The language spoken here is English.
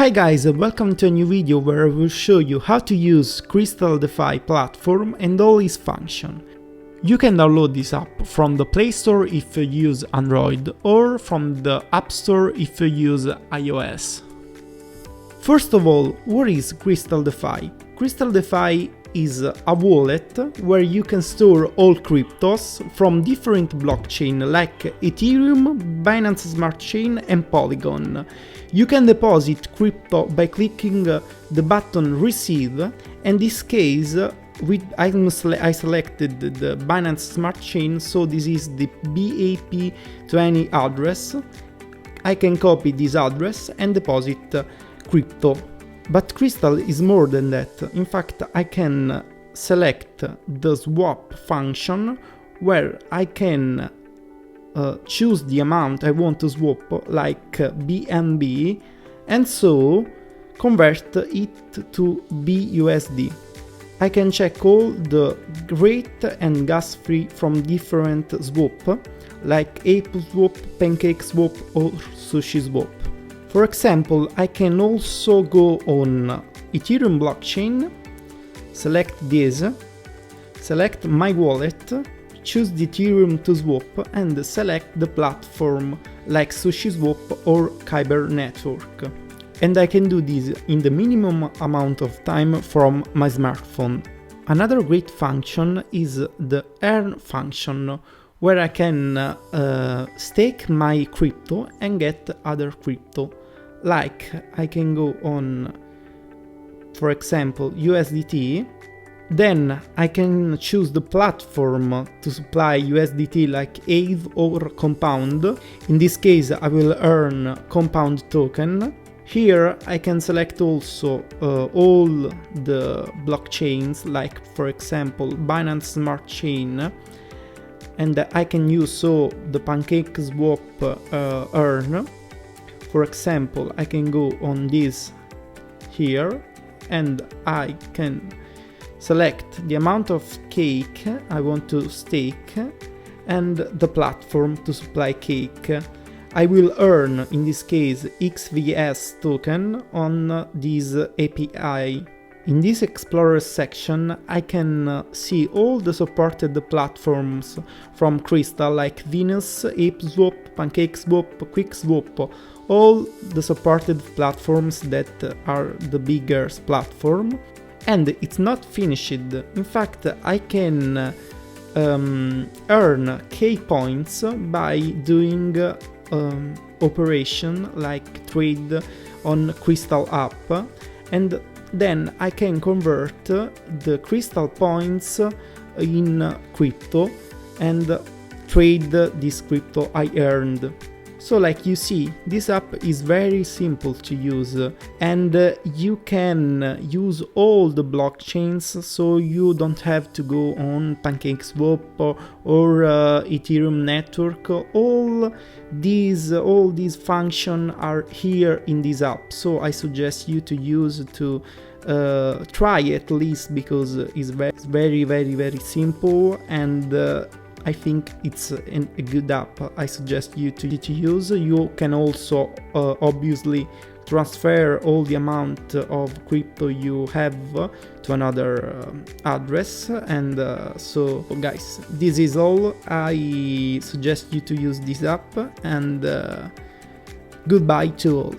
Hi guys, welcome to a new video where I will show you how to use Krystal DeFi platform and all its function. You can download this app from the Play Store if you use Android or from the App Store if you use iOS. First of all, what is Krystal DeFi? Krystal DeFi is a wallet where you can store all cryptos from different blockchains like Ethereum, Binance Smart Chain and Polygon. You can deposit crypto by clicking the button Receive. In this case, I selected the Binance Smart Chain, so this is the BAP20 address. I can copy this address and deposit crypto. But Krystal is more than that. In fact, I can select the swap function where I can choose the amount I want to swap, like BNB, and so convert it to BUSD. I can check all the rate and gas free from different swap, like Ape Swap, Pancake Swap or Sushi Swap. For example, I can also go on Ethereum blockchain, select this, select my wallet, choose the Ethereum to swap and select the platform like SushiSwap or Kyber Network. And I can do this in the minimum amount of time from my smartphone. Another great function is the earn function, where I can stake my crypto and get other crypto. Like I can go on, for example, USDT, then I can choose the platform to supply USDT like Aave or Compound. In this case I will earn Compound token. Here I can select also all the blockchains, like for example Binance Smart Chain, and I can use so the Pancake Swap earn. For example, I can go on this here and I can select the amount of cake I want to stake and the platform to supply cake. I will earn, in this case, XVS token on this API. In this Explorer section, I can see all the supported platforms from Krystal like Venus, ApeSwap, PancakeSwap, QuickSwap, all the supported platforms that are the biggest platform. And it's not finished. In fact, I can earn K points by doing operation like trade on Krystal app, and then I can convert the Krystal points in crypto and trade this crypto I earned. So like you see, this app is very simple to use, and you can use all the blockchains, so you don't have to go on PancakeSwap or Ethereum network. All these functions are here in this app, so I suggest you to use to try at least, because it's very simple, and I think it's a good app. I suggest you to use. You can also obviously transfer all the amount of crypto you have to another address, and so guys, this is all. I suggest you to use this app, and goodbye to all.